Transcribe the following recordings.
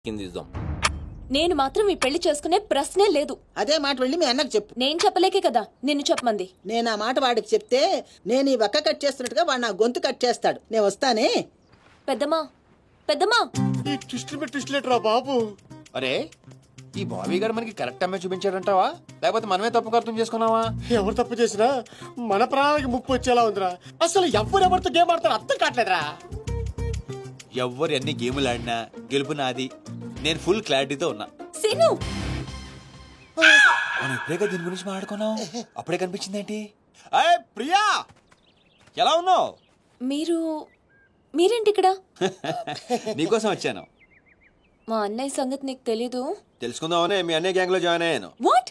కిందిద్దాం. నేను మాత్రం ఈ పెళ్లి చేసుకునే ప్రశ్నే లేదు. అదే మాట వెళ్ళి మీ అన్నకు చెప్పు. నేను చెప్పలేకే కదా నిన్ను చెప్పమంది. నేను ఆ మాట వాడికి చెప్తే నేను ఈ వక్క కట్ చేస్తున్నట్టుగా వాడు నా గొంతు కట్ చేస్తాడు. నేను వస్తానే. పెద్దమ్మా పెద్దమ్మా ఈ ట్విస్ట్ లేటరా బాబు. అరే ఈ బాబీ గారు మనకి కరెక్ట్ అమ్మాయి చూపించాడంటావా, లేకపోతే మనమే తప్పు అర్థం చేసుకున్నావా? ఎవరు తప్పు చేసినా మన ప్రాణానికి ముప్పు వచ్చేలా ఉందిరా. అసలు ఎవరెవరితో గేమ్ ఆడతారు అర్థం కావట్లేదురా. ఎవ్వరు ఎన్ని గేములు ఆడినా గెలుపు నాది. నేను ఫుల్ క్లారిటీతో ఉన్నా. సీను మనం ఇప్పుడే దీని గురించి మాట్లాడుకున్నాం, అప్పుడే కనిపించింది ఏంటి? అయ్యే ప్రియా, ఎలా ఉన్నావు? మీరేంటి ఇక్కడ? నీకోసం వచ్చాను. మా అన్నయ్య సంగతి నీకు తెలీదు. తెలుసుకుందామనే మీ అన్నయ్య గ్యాంగ్ లో జాయిన్ అయ్యాను. వాట్?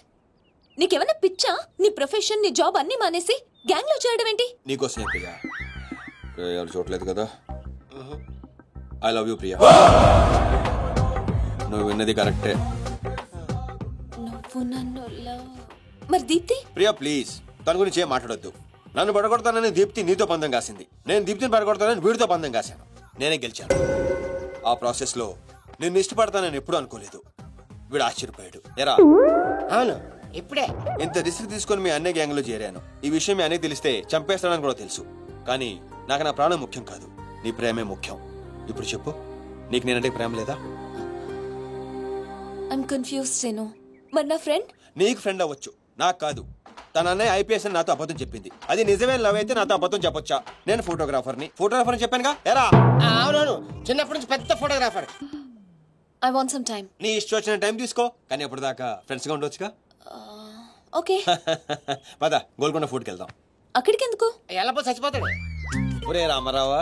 నీకేమన్నా పిచ్చా? నీ ప్రొఫెషన్ నీ జాబ్ అన్ని మానేసి గ్యాంగ్ లో చేయడం ఏంటి? నీకోసమే ప్రియా. ఎవరు చూడలేదు కదా. I love you Priya. నువ్వు విన్నది కరెక్టే. నువ్వు నన్ను మరి దీప్తి? ప్రియా ప్లీజ్ తన గురించి ఏం మాట్లాడొద్దు. నన్ను పడగొడతానని దీప్తి నీతో పందెం కాసింది. నేను దీప్తిని పడగొడతానని వీడితో పందెం కాశాను. నేనే గెలిచాను. ఆ ప్రాసెస్ లో నేను ఇష్టపడతానని ఎప్పుడు అనుకోలేదు. వీడు ఆశ్చర్యపోయాడు. ఎరా అవును, ఇప్పుడే ఇంత రిస్క్ తీసుకుని మీ అన్నయ్య గ్యాంగ్ లో చేరాను. ఈ విషయం మీ అన్నయ్య తెలిస్తే చంపేస్తాడని కూడా తెలుసు. కానీ నాకు నా ప్రాణం ముఖ్యం కాదు, నీ ప్రేమే ముఖ్యం. ఇప్పుడు చెప్పు, నీకు నేనంటే ప్రేమ లేదా? I'm confused Seenu. మరి నా ఫ్రెండ్? నీకు ఫ్రెండ్ అవ్వచ్చు, నాకు కాదు. తన అన్నయ్య ఐపీఎస్ అని నాతో అబద్ధం చెప్పింది. అది నిజమే లవ్ అయితే నాతో అబద్ధం చెప్పొచ్చా? నేను ఫోటోగ్రాఫర్ని చెప్పానుగా. ఎరా అవునవును, చిన్నప్పటి నుంచి పెద్ద photographer. I want some time. నీ ఇష్టం వచ్చిన టైం తీసుకో, కానీ అప్పటిదాకా ఫ్రెండ్స్ గా ఉండొచ్చుగా. ఓకే. పద గోల్కొండ ఫోర్ట్కి వెళ్దాం. అక్కడికి ఎందుకు? ఎలా చచ్చిపోతాడు. ఒరే రామారావా,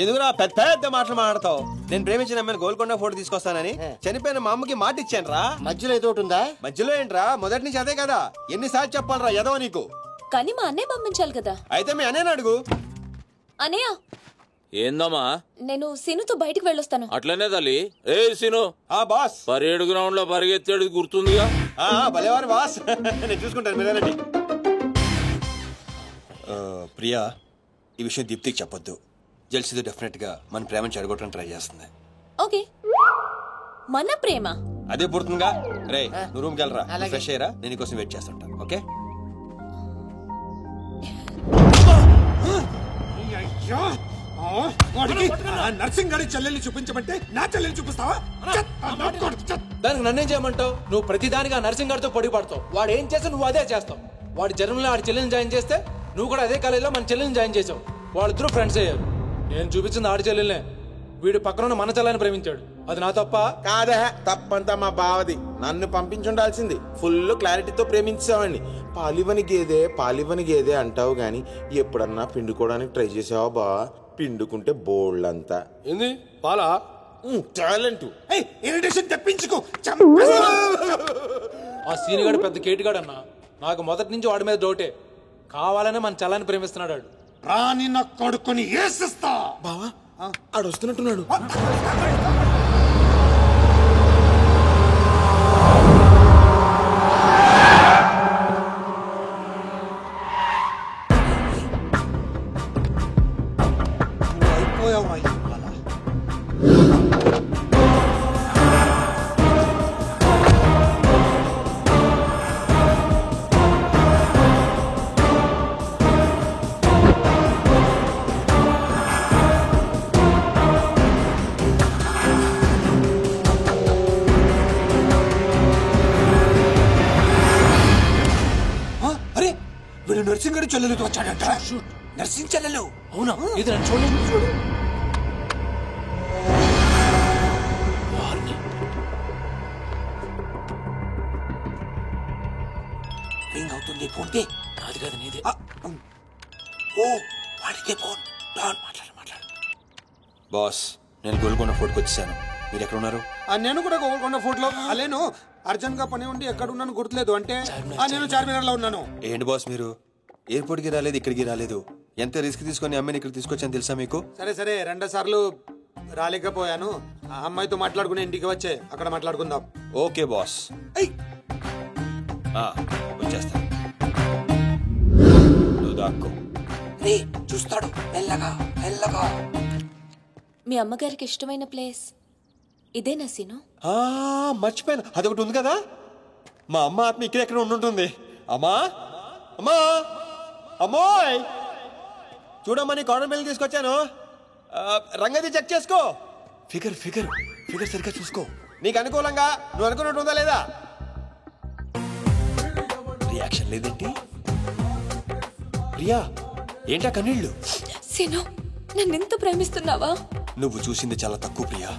ఎందుకురా పెద్ద పెద్ద మాటలు మాట్లాడతావు? నేను ప్రేమించిన అమ్మాయిని గోల్కొండ ఫోటో తీసుకొస్తానని చనిపోయిన మా అమ్మకి మాట ఇచ్చాను రా. మధ్యలో ఏదో ఒకటి ఉందా? మధ్యలో ఏంట్రా, మొదటి నుంచి అదే కదా. ఎన్నిసార్లు చెప్పాలరా ఎదవ నీకు? కానీ మా అన్నయ్య పంపించాలి కదా. అయితే మీ అన్నయ్యని అడుగు. అన్నయ్య ఏందమ్మా? నేను సీనుతో బయటికి వెళ్ళొస్తాను. అట్లనే తల్లి. ఏ సీను, ఆ బాస్ పరేడ్ గ్రౌండ్ లో పరిగెత్తాడు గుర్తుందిగా. భలేవారు బాస్. నేను చూసుకుంటాను, మీరేనండి. ప్రియా, ఈ విషయం దీప్తికి చెప్పొద్దు. జెల్సీతో డెఫినెట్ గా మన ప్రేమను చెడగొట్టడానికి ట్రై చేస్తుంది. ఓకే. మన ప్రేమ అదే పుడుతుందిగా. రే నువ్వు రూమ్కి వెళ్ళరా, ఫ్రెష్ అయ్యరా, నేను నీకోసం వెయిట్ చేస్తుంటాను. ఓకే? నర్సింగ్ గారి చెల్లెల్ని చూపించమంటే నా చెల్లెల్ని చూపిస్తావా? దానికి నన్నేం చేయమంటావు? నువ్వు ప్రతిదానిగా నర్సింగ్ గారితో పొడి పడతావు. వాడు ఏం చేస్తే నువ్వు అదే చేస్తావు. వాడి జన్మలో ఆడి చెల్లెని జాయిన్ చేస్తే నువ్వు కూడా అదే కాలేజీలో మన చెల్లెని జాయిన్ చేసావు. వాళ్ళిద్దరూ ఫ్రెండ్స్ అయ్యారు. నేను చూపించింది ఆడి చెల్లెలనే. వీడు పక్కన మన చెల్లెని ప్రేమించాడు. అది నా తప్ప కాదా? తప్పంతా మా బావది. నన్ను పంపించుండాల్సింది. ఫుల్ క్లారిటీతో ప్రేమించావండి. పాలివని గేదే అంటావు గాని ఎప్పుడన్నా పిండుకోవడానికి ట్రై చేసావా బా? పిండుకుంటే బోల్డ్ అంతా. ఏంది పాలా? టాలెంట్. ఇరిటేషన్ తెప్పించుకో. ఆ సీనిగాడు పెద్ద కేటుగాడు అన్న. నాకు మొదటి నుంచి వాడి మీద డౌటే. కావాలనే మన చెల్లని ప్రేమిస్తున్నాడు వాడు. రాని నా కొడుకుని ఏసిస్తా. బావా ఆడు వస్తున్నట్టున్నాడు. వీడు నర్సింగ్ గారి చెల్లెలతో వచ్చాడంట. నర్సింగ్ చెల్లెలు? అవునా? ఇది నన్ను చూడు. రింగ్ అవుతుంది. ఫోన్కి నాది కాదు నీదే. ఓ వాడితే ఫోన్. మాట్లాడు. బాస్, నేను గోల్కొండ ఫోర్ట్కి వచ్చేసాను. మీరు ఎక్కడ ఉన్నారు? నేను కూడా గోల్కొండ ఫోర్ట్ లో. అలేను అర్జెంట్ గా పని ఉండి ఎక్కడ ఉన్నాను గుర్తులేదు. అంటే నేను చార్మినార్ లో ఉన్నాను. ఏంటి బాస్ మీరు ఎయిర్పోర్ట్ కి రాలేదు, ఇక్కడికి రాలేదు. ఎంత రిస్క్ తీసుకొని అమ్మాయిని ఇక్కడ తీసుకొచ్చాను తెలుసా మీకు? సరే 2 సార్లు రాలేకపోయాను. ఆ అమ్మాయితో మాట్లాడుకుని ఇంటికి వచ్చే అక్కడ మాట్లాడుకుందాం. ఓకే బాస్, వచ్చేస్తా. నువ్వు దాక్కో. చూస్తాడు మెల్లగా. మీ అమ్మగారికి ఇష్టమైన ప్లేస్ ఇదేనా సీను? మర్చిపోయాను, అదొకటి ఉంది కదా. మా అమ్మ ఆత్మ ఇక్కడెక్కడ ఉండుంటుంది. అమ్మా అమ్మా అమ్మోయ్, చూడమ్మా నీ కాటన్ బిల్ తీసుకొచ్చాను. రంగది చెక్ చేసుకో. ఫిగర్ ఫిగర్ ఫిగర్ సరిగ్గా చూసుకో. నీకు అనుకూలంగా నువ్వు అనుకున్నట్టు ఉందా లేదా? రియాక్షన్ లేదేంటి? ప్రియా, ఏంటా కన్నీళ్ళు? సీను, నన్ను ఎంత ప్రేమిస్తున్నావా? నువ్వు చూసింది చాలా తక్కువ ప్రియా.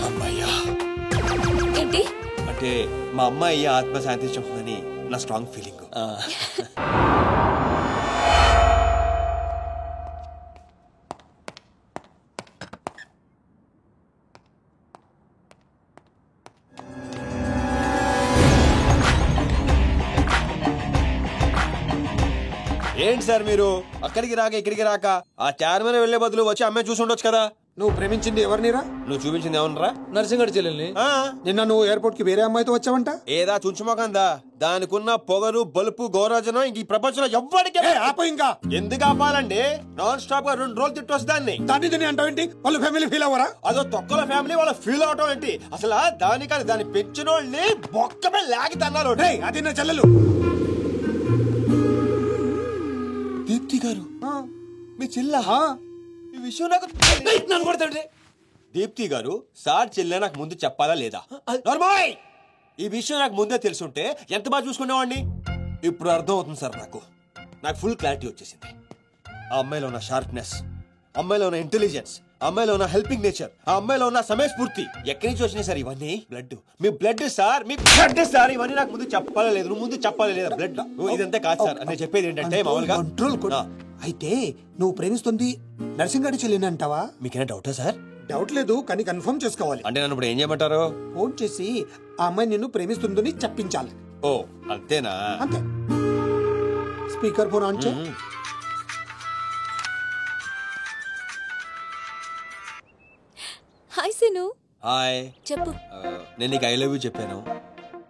అమ్మయ్యా. ఏంటి అంటే మా అమ్మాయి ఆత్మ శాంతించుకుంటుందని నా స్ట్రాంగ్ ఫీలింగ్. ఏంటి సార్ మీరు అక్కడికి రాక ఇక్కడికి రాక ఆ చార్మన్ వెళ్లే బదులు వచ్చి అమ్మాయి చూసి ఉండొచ్చు కదా. నువ్వు ప్రేమించింది ఎవరినిరా? నువ్వు చూపించింది ఏమన్నారా? నర్సింగడి చెల్లెల్ని. నిన్న నువ్వు ఎయిర్పోర్ట్ కి వేరే అమ్మాయితో వచ్చావంట. ఏదా చుంచుమోకందా, దానికున్న పొగరు బలుపు గౌరవజనం ఇంక ఈ ప్రపంచంలో ఎవ్వడికి ఆప ఇంకా ఎందుకు ఆపాలండి? నాన్ స్టాప్ గా 2 రోజులు తిట్టొచ్చు దాన్ని. దాన్ని తిని అంటావేంటి? వాళ్ళు ఫ్యామిలీ ఫీల్ అవ్వరా? అదో తొక్కల ఫ్యామిలీ వాళ్ళ ఫీల్ అవటం ఏంటి? అసలు దానికని దాన్ని పెంచిన వాళ్ళని బొక్కమే లాగి తన్నారు. అది నా చెల్లెలు. దీప్తి గారు మీ చెల్ల ఈ విషయం నాకు నన్ను కొడతాడు. దీప్తి గారు సార్ చెల్లె నాకు ముందు చెప్పాలా లేదా? నార్మల్ ఈ విషయం నాకు ముందే తెలుసుంటే ఎంత బాగా చూసుకునేవాడిని. ఇప్పుడు అర్థం అవుతుంది సార్. నాకు ఫుల్ క్లారిటీ వచ్చేసింది. ఆ అమ్మాయిలో ఉన్న షార్ప్నెస్, అమ్మాయిలో ఉన్న ఇంటెలిజెన్స్, అమ్మాయిలో ఉన్న హెల్పింగ్ నేచర్, ఆ అమ్మాయిలో ఉన్న సమయస్ఫూర్తి ఎక్కడి నుంచి వచ్చినాయి సార్ ఇవన్నీ? బ్లడ్, మీ బ్లడ్ సార్, మీ బ్లడ్ సార్. ఇవన్నీ నాకు ముందు చెప్పాలా లేదు? నువ్వు ముందు చెప్పాలా లేదా? బ్లడ్ ఇదంతా కాదు సార్. నేను చెప్పేది ఏంటంటే మామూలుగా అయితే నువ్వు ప్రేమిస్తుంది నర్సింగడి చెల్లిని అంటావా? మీకేనా డౌటా సార్? డౌట్ లేదు, కానీ కన్ఫర్మ్ చేసుకోవాలి. అంటే నన్ను ఇప్పుడు ఏం చేయమంటారు? ఫోన్ చేసి ఆ అమ్మాయి నిన్ను ప్రేమిస్తుందని చెప్పించాలి. ఓ అంతేనా? అంతే. స్పీకర్ ఫోన్ ఆన్ చేయి. హాయ్ సీను. హాయ్. చెప్పు. నేను నీకు ఐ లవ్ యూ చెప్పాను,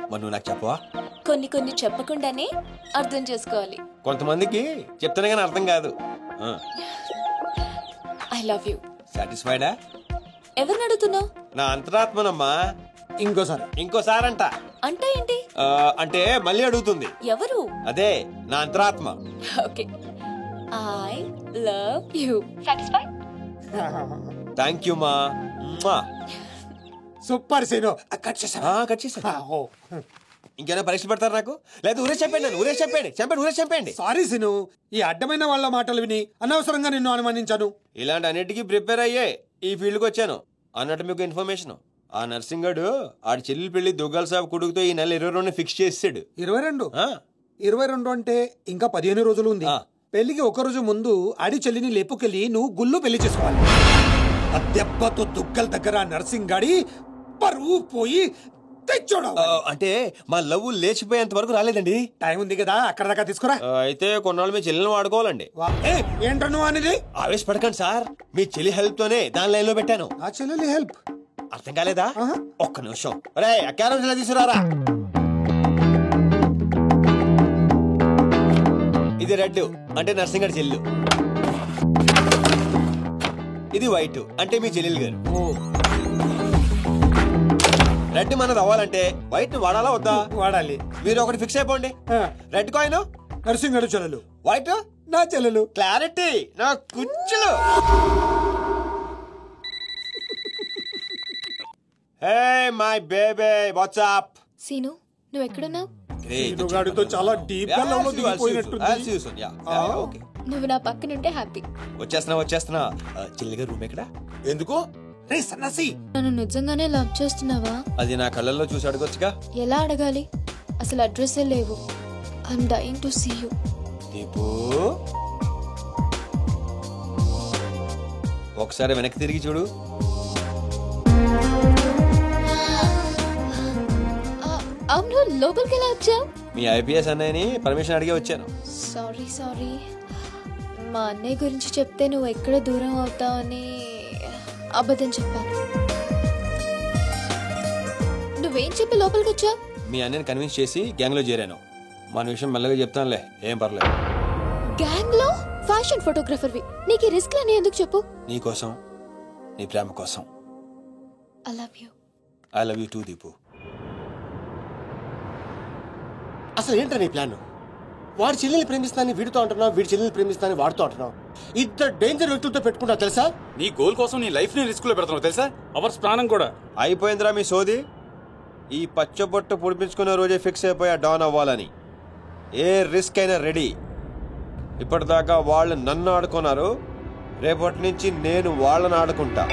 మరి నువ్వు నాకు చెప్పవా? కొన్ని చెప్పకుండానే అర్థం చేసుకోవాలి. కొంతమందికి చెప్తానే కానీ అర్థం కాదు. I love you. సాటిస్ఫైడా? ఎవరిని అడుగుతున్నావు? నా అంతరాత్మనమ్మా. ఇంకోసారి అంట. అంటే ఏంటి? అంటే మళ్ళీ అడుగుతుంది. ఎవరు? అదే నా అంతరాత్మ. Okay. I love you. Satisfy? Thank you మా. Super scene. కట్ చేసా. ఇంకేనా పరీక్షలు పెడతారు నాకు? లేదా ఊరే చెప్పండి. సారీ సీను, ఈ అడ్డమైన వాళ్ళ మాటలు విని అనవసరంగా నిన్ను అనుమానించాను. ఇలాంటి అన్నిటికీ ప్రిపేర్ అయ్యే ఈ ఫీల్డ్కి వచ్చాను. అన్నట్టు మీకు ఇన్ఫర్మేషన్, ఆ నర్సింగడు ఆడి చెల్లెలు పెళ్లి దుగ్గాల సాబ్ కొడుకుతో ఈ నెల 22 ఫిక్స్ చేసాడు. 22 అంటే ఇంకా 15 రోజులు ఉంది. పెళ్లికి ఒక రోజు ముందు ఆడి చెల్లిని లేపుకెళ్ళి నువ్వు గుళ్ళు పెళ్లి చేసుకోవాలి. ఆ దెబ్బతో దుగ్గల దగ్గర నర్సింగ్ గాడి పరువు పోయి తెచ్చోడు. అంటే మా లవ్ లేచిపోయేంత వరకు రాలేదండి. టైం ఉంది కదా, అక్కడ దాకా తీసుకురా. అయితే కొన్నాళ్ళు మీ చెల్లెని వాడుకోవాలండి. ఏంటను అనేది? ఆవేశపడకండి సార్, మీ చెల్లి హెల్ప్ తోనే దాని లైన్ లో పెట్టాను. ఆ చెల్లెలి హెల్ప్ అర్థం కాలేదా? ఒక్క నిమిషం. రే అక్కారం తీసుకురారా. ఇది రెడ్ అంటే నర్సింగడి చెల్లు, ఇది వైట్ అంటే మీ చెల్లెలు గారు. రెడ్ మనది అవ్వాలంటే వైట్ ని వాడాలా వద్దా? వాడాలి. మీరు ఒకటి ఫిక్స్ అయిపోండి. రెడ్ కాయిన్ నర్సింగడు చెల్లెలు, వైట్ నా చెల్లెలు. క్లారిటీ నా కుచ్చులు. Hey my baby, what's up? Seenu, నువ్వు ఎక్కడున్నావు? గాడితో చాలా డీప్ గా లవ్ లో దిగిపోయినట్టుంది. నువ్వు నా పక్కనుంటే హ్యాపీ. వచ్చేస్తున్నా. చెల్లిగా రూమ్ ఎక్కడ? ఎందుకు? రే సన్నసి, నన్ను నిజంగానే లవ్ చేస్తున్నావా? అది నా కళ్ళల్లో చూసి అడగొచ్చుగా. ఎలా అడగాలి? అసలు అడ్రస్సే లేవు. I'm dying to see you. Deepu, ఒకసారి వెనక్కి తిరిగి చూడు. అవును, లోపలికి ఎలా వచ్చావు? మీ ఐపీఎస్ అన్నయ్యని పర్మిషన్ అడిగి వచ్చాను. సారీ. మా అన్నయ్య గురించి చెప్తే నువ్వు ఎక్కడ దూరం అవుతావని అబద్ధం చెప్పాను. నువ్వేం చెప్పి లోపలికి వచ్చావు? మీ అన్నయ్యని కన్విన్స్ చేసి గ్యాంగ్ లో చేరాను. మన విషయం మెల్లగా చెప్తానులే, ఏం పర్లేదు. గ్యాంగ్ లో ఫ్యాషన్ ఫోటోగ్రాఫర్వి, నీకు రిస్క్ అని ఎందుకు చెప్పు? నీకోసం నీ ప్రేమ కోసం. I love you. I love you two Deepu. అసలు ఏంటో నీ ప్లాన్? వాడి చెల్లెల్ని ప్రేమిస్తానని వీడితో అంటున్నావు, వీడి చెల్లెల్ని ప్రేమిస్తానని వాడితో అంటున్నావు. ఇద్దరు డేంజర్ వ్యక్తులతో పెట్టుకున్నావు తెలుసా? నీ గోల్ కోసం నీ లైఫ్ ని రిస్క్ లో పెడుతున్నావు తెలుసా? అవర్స్ ప్రాణం కూడా. అయిపోయిందిరా మీ సోది. ఈ పచ్చబొట్టు పొడిపించుకునే రోజే ఫిక్స్ అయిపోయా డాన్ అవ్వాలని. ఏ రిస్క్ అయినా రెడీ. ఇప్పటిదాకా వాళ్ళు నన్ను ఆడుకున్నారు, రేపటి నుంచి నేను వాళ్ళని ఆడుకుంటా.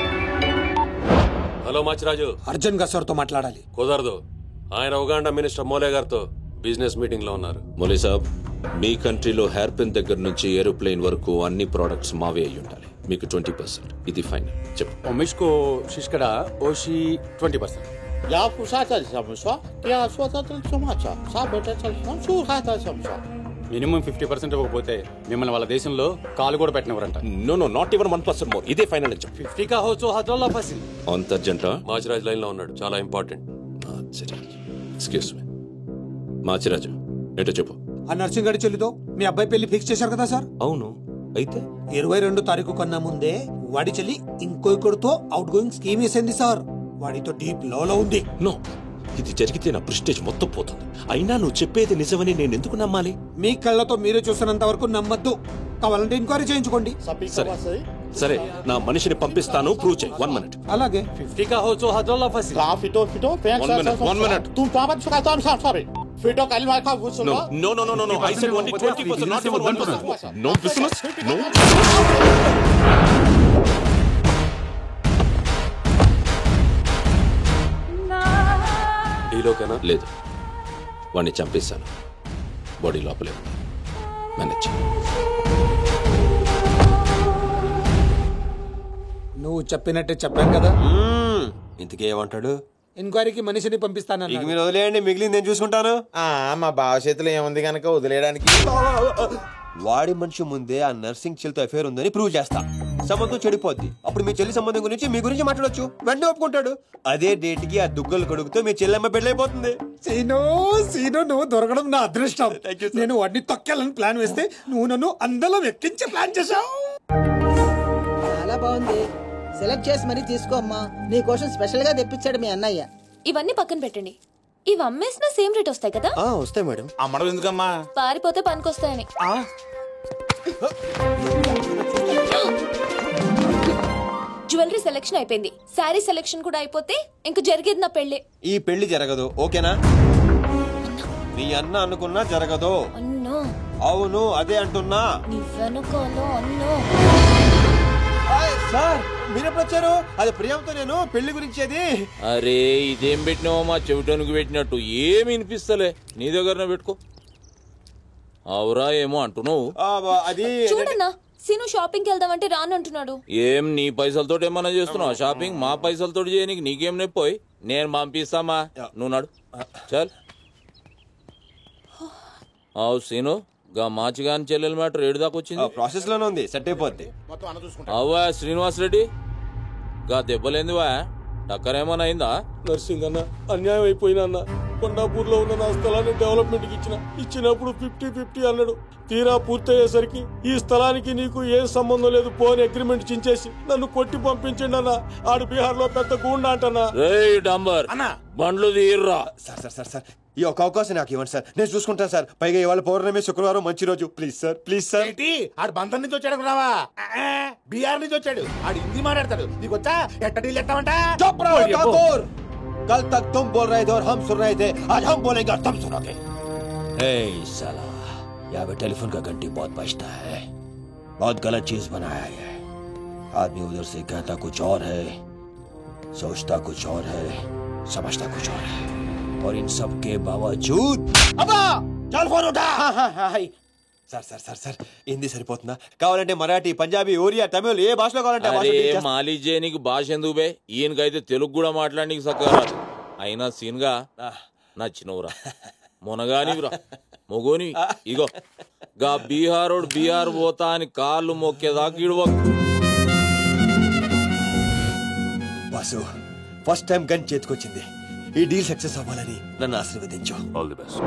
హలో మాచిరాజు, అర్జున్ గా సార్తో మాట్లాడాలి. కుదరదు. ఆయన ఉగాండా మినిస్టర్ మోలే గారితో బిజినెస్ మీటింగ్ లో ఉన్నారు. మోలీ సాబ్, మీ కంట్రీలో హెయిర్ పిన్ దగ్గర నుంచి ఏరోప్లేన్ వరకు అన్ని ప్రోడక్ట్స్ మావే అయి ఉండాలి. మీకు 20%. ఇది ఫైనల్. చెప్పు. ఒమిష్కో శిష్కడ ఓషి 20%. మినిమం 50% ఇవ్వకపోతే మిమ్మల్ని వాళ్ళ దేశంలో కాలు కూడా పెట్టినవరంట. No no, not even 1% more. ఇదే ఫైనల్ అని చెప్పు. 50 కా హోచో హజార్లా ఫసి. అంత అర్జెంటా? మాచిరాజ్ లైన్ లో ఉన్నాడు, చాలా ఇంపార్టెంట్. Excuse me. మాచిరాజు, ఏంటో చెప్పు. ఆ నర్సింగ్ గారి చెల్లితో మీ అబ్బాయి పెళ్లి ఫిక్స్ చేశారు కదా సార్? అవును. అయితే 22 తారీఖు కన్నా ముందే వాడి చెల్లి ఇంకొకరితో అవుట్ గోయింగ్ స్కీమ్ వేసింది సార్. వాడితో డీప్ లో ఉంది. నో, ఇది జరిగితే నా ప్రెస్టేజ్ మొత్తం పోతుంది. అయినా నువ్వు చెప్పేది నిజమని నేను ఎందుకు నమ్మాలి? మీ కళ్ళతో మీరే చూసినంత వరకు నమ్మద్దు. కావాలంటే ఎంక్వైరీ చేయించుకోండి. సరే, నా మనిషిని పంపిస్తాను, ప్రూవ్ చేయి. 1 minute. అలాగే. 50 కా హోచో హజార్లా ఫసి. 1 minute. No. I said only 20%, not even 1%. No business. No. డీలోకేనా? లేదు, వాడిని చంపేశాను. బాడీ లోపలే ఉంది. మేనేజ్. నువ్వు చెప్పినట్టే చెప్పాను కదా. ఇంతకీ ఏమంటాడు? ఎంక్వైరీకి మనిషిని పంపిస్తాను. ఇక మీరు వదిలేయండి, మిగిలింది నేను చూసుకుంటాను. మా బావ చేతిలో ఏముంది కనుక వదిలేయడానికి. వాడి మనిషి ముందే ఆ నర్సింగ్ చెల్లితో అఫేర్ ఉందని ప్రూవ్ చేస్తా. సంబంధం చెడిపోద్ది. అప్పుడు మీ చెల్లి సంబంధం గురించి మీ గురించి మాట్లాడొచ్చు. వెంటనే ఒప్పుకుంటాడు. అదే డేట్ కి ఆ దుగ్గలు కొడుకుతో మీ చెల్లెమ్మ పెళ్ళైపోతుంది. సీను నువ్వు దొరకడం నా అదృష్టం. నేను వాడిని తొక్కాలని ప్లాన్ వేస్తే నువ్వు నన్ను అందలో ఎక్కించి ప్లాన్ చేశావు. చాలా బాగుంది. సెలెక్ట్ చేసి మరీ తీసుకో అమ్మా. నీ కోసం స్పెషల్ గా తెప్పించాడు మీ అన్నయ్య. ఇవన్నీ పక్కన పెట్టండి. ఇవి అమ్మేసిన సేమ్ రేట్ వస్తాయి కదా? వస్తాయి మేడం. అమ్మడం ఎందుకమ్మా? పారిపోతే పనికొస్తాయని. జ్యువెలరీ సెలెక్షన్ అయిపోయింది. శారీ సెలెక్షన్ కూడా అయిపోతే ఇంక జరిగేది నా పెళ్లి. ఈ పెళ్లి జరగదు, ఓకేనా? నీ అన్న అనుకున్నా జరగదు. అన్నో. అవును, అదే అంటున్నా. నువ్వెనుకోలో అన్నో. సార్ మీరెప్పుడు వచ్చారు? అది ప్రియంతో నేను పెళ్లి గురించి. అది అరే ఇదేం పెట్టినావో మా చెవిటానికి పెట్టినట్టు ఏమి వినిపిస్తలే. నీ దగ్గరనే పెట్టుకో. అవురా ఏమో అంటున్నావు. అది చూడన్నా, సీను షాపింగ్కి వెళ్దామంటే రానంటున్నాడు. ఏం నీ పైసలతో ఏమన్నా చేస్తున్నావు షాపింగ్? మా పైసలతో చేయనీకి నీకేం నొప్పోయి? నేను పంపిస్తామా, నువ్వు నాడు. చల్. అవు సీను, గా మాచిగాని చెల్లెల మ్యాటర్ ఏడు దాకా వచ్చింది. ప్రాసెస్ లోనే ఉంది, సెట్ అయిపోద్ది. అవ్వా శ్రీనివాస్ రెడ్డి, గా దెబ్బలేందివా? టక్కర్ ఏమన్నా అయిందా? నర్సింగ్ అన్న, అన్యాయం అయిపోయినా అన్న. కొండాపూర్ లో ఉన్న నా స్థలాన్ని డెవలప్మెంట్ కి ఇచ్చినప్పుడు 50-50 అన్నాడు. తీరా పూర్తయ్యేసరికి ఈ స్థలానికి నీకు ఏం సంబంధం లేదు పోని అగ్రిమెంట్ చించేసి నన్ను కొట్టి పంపించండి అన్న. ఆడు బీహార్ లో పెద్ద గూండా అంటన్నా. రేయ్ డంబర్, బండ్లు తీర్రా. సార్ ఈ ఒక అవకాశం నాకు ఇవ్వండి సార్, నేను చూసుకుంటాను సార్. పైగా ఇవాళ పౌర్ణమి, శుక్రవారం మంచి రోజు. Please sir, please sir. ఆడు బంధం నుంచి వచ్చాడు రావా? బీహార్ నుంచి వచ్చాడు. ఆడు హిందీ మాట్లాడతాడు. నీకు వచ్చా? ఎట్ట డీల్ ఎత్తామంటా? कल तक तुम बोल रहे थे और हम सुन रहे थे, आज हम बोलेंगे और तुम सुनोगे. साला, यहाँ पे टेलीफोन का घंटी बहुत बजता है. बहुत गलत चीज बनाया है. आदमी उधर से कहता कुछ और है, सोचता कुछ और है, समझता कुछ और है, और इन सब के बावजूद अब्बा चल फोन उठा. సార్ హిందీ సరిపోతుందా? కావాలంటే మరాఠీ, పంజాబీ, ఒరియా, తమిళ్ ఏ భాషలో కావాలంటే. మాలిజే నీకు భాష ఎందుకు బే? ఈయనకైతే తెలుగు కూడా మాట్లాడనీకి సక్కగా రాదు. అయినా సీన్గా నచ్చినవురా, మునగానివిరా, మొగోని. ఇగో గా బీహారోడు బీహార్ పోతా అని కాళ్ళు మొక్కేదాకా ఇడవ. బాసు, ఫస్ట్ టైం గన్ చేతికొచ్చింది. ఈ డీల్ సక్సెస్ అవ్వాలని నన్ను ఆశీర్వదించు. All the best.